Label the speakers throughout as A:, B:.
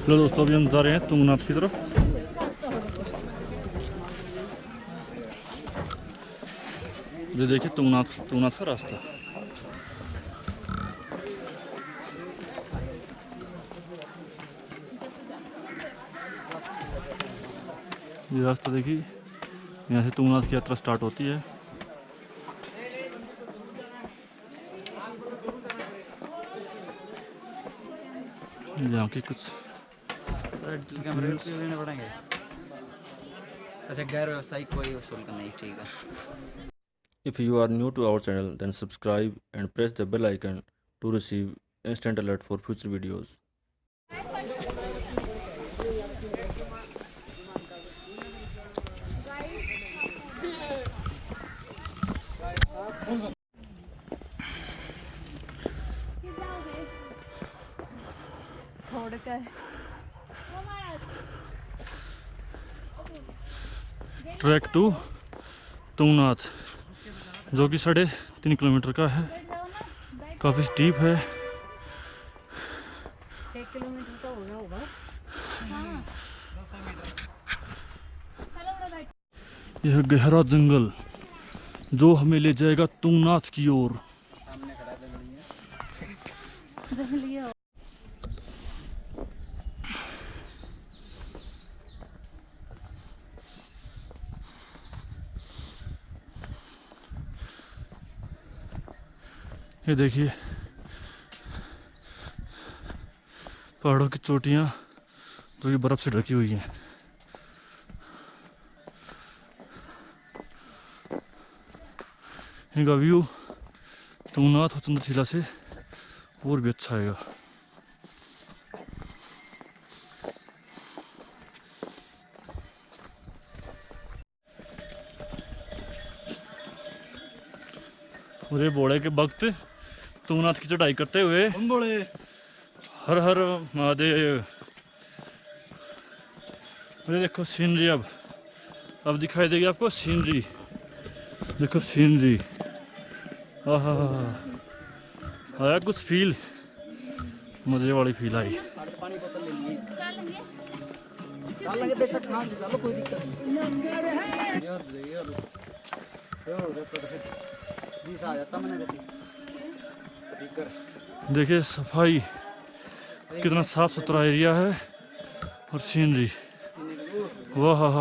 A: लो दोस्तों, अभी हम जा रहे हैं तुंगनाथ की तरफ। ये देखिए तुंगनाथ का रास्ता। ये रास्ता देखिए, यहाँ से तुंगनाथ की यात्रा स्टार्ट होती है। यहाँ की कुछ
B: पड़ेंगे। अच्छा, गैर व्यावसायिक कोई वसूल करना ही ठीक है।
A: If you are new to our channel, then subscribe and press the bell icon to receive instant alert for future videos.
C: छोड़कर
A: ट्रैक टू तुंगनाथ, जो कि 3.5 किलोमीटर का है। काफ़ी स्टीप है।
C: 1 किलोमीटर तो होगा।
A: यह गहरा जंगल जो हमें ले जाएगा तुंगनाथ की ओर।
C: जंगली
A: ये देखिए पहाड़ों की चोटियाँ जो कि बर्फ से ढकी हुई हैं। इनका व्यू तुंगनाथ और चंद्रशिला से और भी अच्छा आएगा। और ये बोड़े के वक्त तुंगनाथ की चढ़ाई करते हुए हर हर महादेव। अरे देखो सीनरी, अब दिखाई देगी आपको सीनरी। देखो सीनरी, आहा आया कुछ फील, मजे वाली फील आई। देखिए सफाई, कितना साफ सुथरा एरिया है और सीनरी, वाह।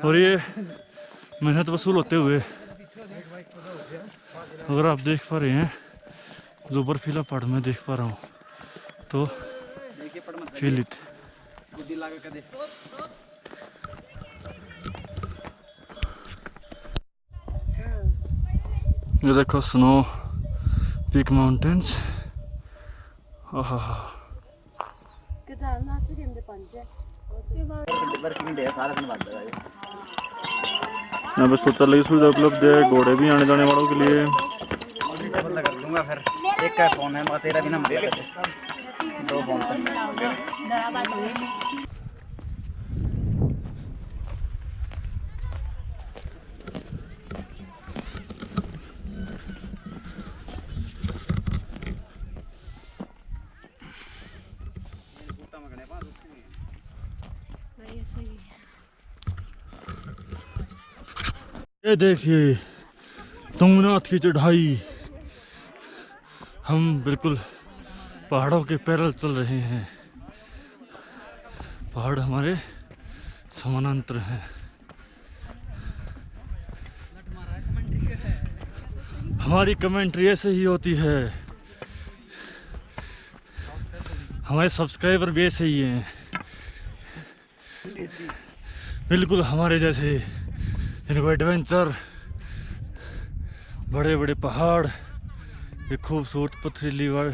A: और ये मेहनत वसूल होते हुए अगर आप देख पा रहे हैं, जो बर्फीला पहाड़ में देख पा रहा हूँ, तो फील इट। ये देखो स्नो पीक माउंटेन्स, आहा।
C: केदारनाथ भी कहते पंच है।
A: यहाँ पे शौचालय की सुविधा उपलब्ध है, घोड़े भी आने जाने वालों के लिए।
B: कर दूंगा फिर। एक का फोन है, मगर तेरा भी नंबर है। 2 फोन पर।
A: ये देखिए तुंगनाथ की चढ़ाई। हम बिल्कुल पहाड़ों के पैदल चल रहे हैं। पहाड़ हमारे समानांतर हैं। हमारी कमेंट्री ऐसे ही होती है, हमारे सब्सक्राइबर भी ऐसे ही हैं, बिल्कुल हमारे जैसे। इनको एडवेंचर, बड़े बड़े पहाड़, ये खूबसूरत पथरीली और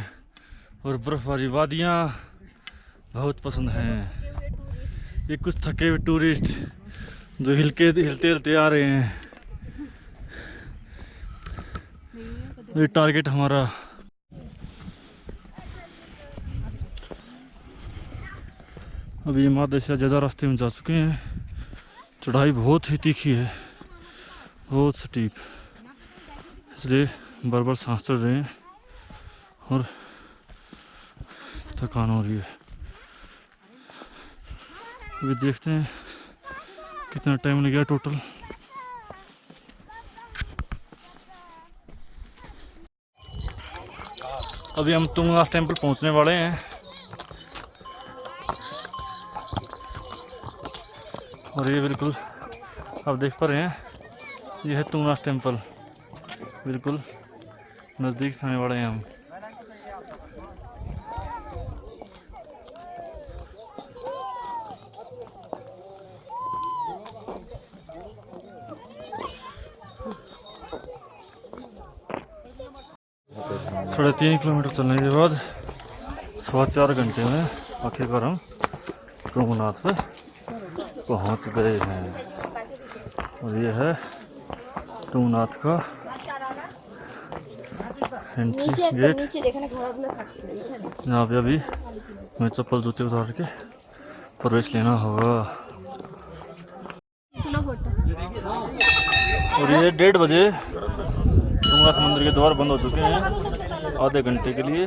A: बर्फबारी वादियाँ बहुत पसंद हैं। ये कुछ थके हुए टूरिस्ट जो हिलते हिलते आ रहे हैं। ये टारगेट हमारा। अभी माता से ज़्यादा रास्ते में जा चुके हैं। चढ़ाई बहुत ही तीखी है, बहुत स्टीप, इसलिए बार बार सांस चढ़ रहे हैं और थकान हो रही है। अभी देखते हैं कितना टाइम लगेगा टोटल। अभी हम तुंगनाथ टेम्पल पहुंचने वाले हैं और ये बिल्कुल आप देख पा रहे हैं, ये है तुंगनाथ टेम्पल, बिल्कुल नज़दीक से आने वाले हैं हम। साढ़े 3 किलोमीटर चलने के बाद 4.25 घंटे में आखिरकार हम तुंगनाथ पे पहुंच गए हैं। और ये है तुंगनाथ का एंट्री गेट। यहाँ पे अभी हमें चप्पल जूते उतार के प्रवेश लेना होगा। और ये 1:30 बजे तुंगनाथ मंदिर के द्वार बंद हो चुके हैं आधे घंटे के लिए।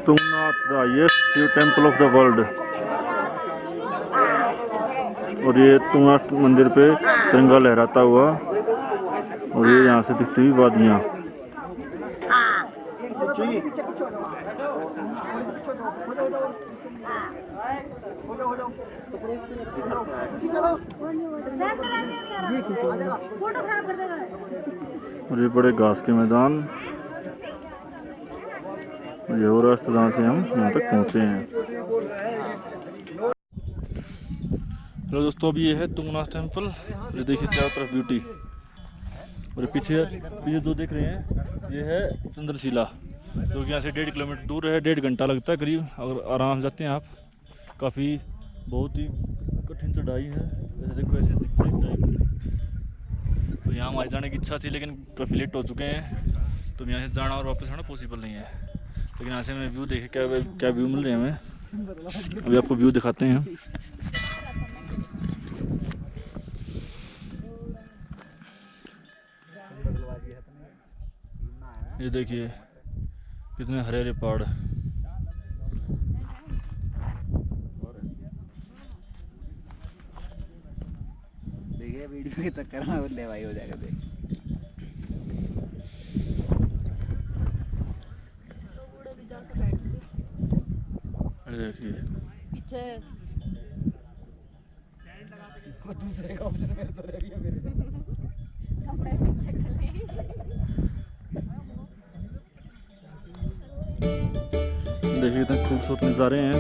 A: Tungnath the highest Shiva temple of the world. और ये तुंगनाथ मंदिर पे तिरंगा लहराता हुआ, और ये यहाँ से दिखती हुई वादियाँ। और ये बड़े घास के मैदान, ये वो रास्ता जहाँ से हम यहाँ तक पहुँचे हैं। हेलो दोस्तों, अभी ये है तुंगनाथ टेम्पल। ये देखिए चारों तरफ ब्यूटी। और पीछे पीछे जो देख रहे हैं ये है चंद्रशिला, जो कि यहाँ से 1.5 किलोमीटर दूर है। 1.5 घंटा लगता है करीब, अगर आराम से जाते हैं आप। काफ़ी बहुत ही कठिन चढ़ाई है, वैसे देखो ऐसे दिखते हैं टाइप। तो यहाँ हमारे जाने की इच्छा थी, लेकिन काफ़ी लेट हो चुके हैं, तो यहाँ से जाना और वापस आना पॉसिबल नहीं है। लेकिन यहाँ से हमें व्यू देखे क्या व्यू मिल रहे हैं हमें। अभी आपको व्यू दिखाते हैं। ये देखिए कितने हरे हरे पहाड़।
B: देखिए वीडियो के चक्कर में ले भाई हो जाएगा। देख
A: देखिए
C: पीछे
B: दूसरे का ऑप्शन मेरे तो रह गया मेरे।
A: देखिए इतने खूबसूरत नज़ारे हैं।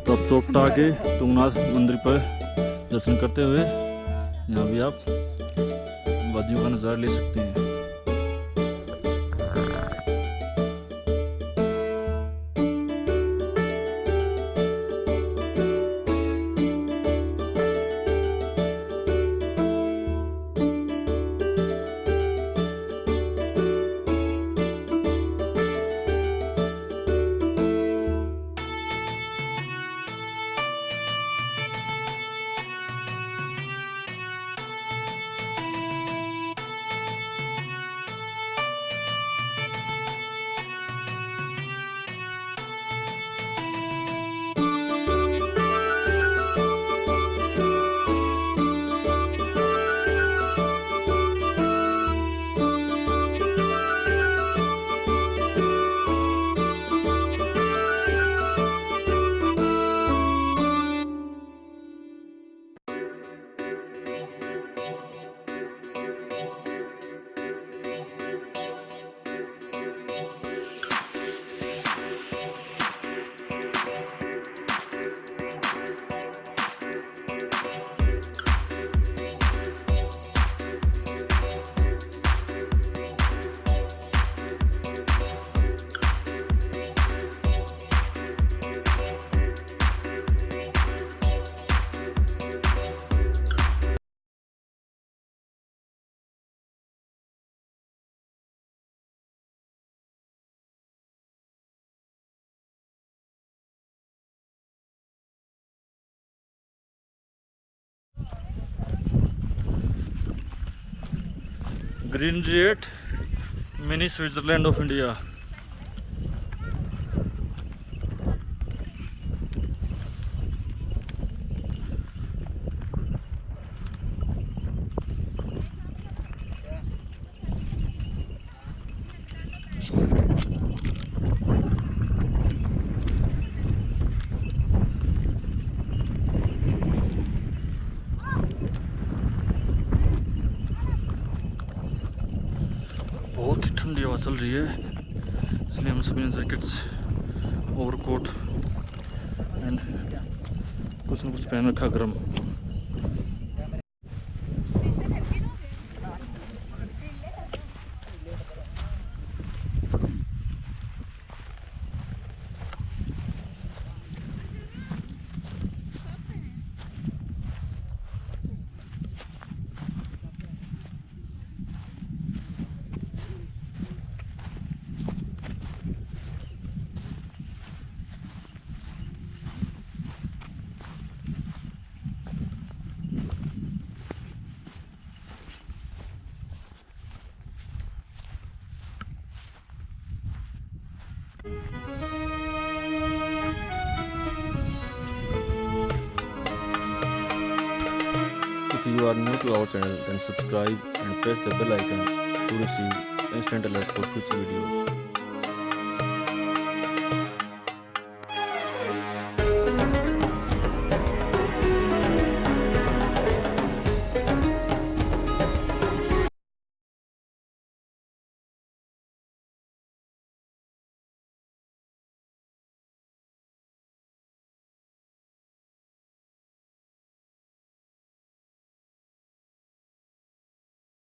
A: तो अब चौपटा के तुंगनाथ मंदिर पर दर्शन करते हुए यहाँ भी आप वादियों का नज़ारा ले सकते हैं। Greenery at mini Switzerland of India. बहुत ही ठंडी हवा चल रही है, इसलिए हम सभी ने जैकेट्स, ओवरकोट एंड कुछ न कुछ पहन रखा गर्म।
D: If you are new to our channel, then subscribe and press the bell icon to receive instant alert for future videos.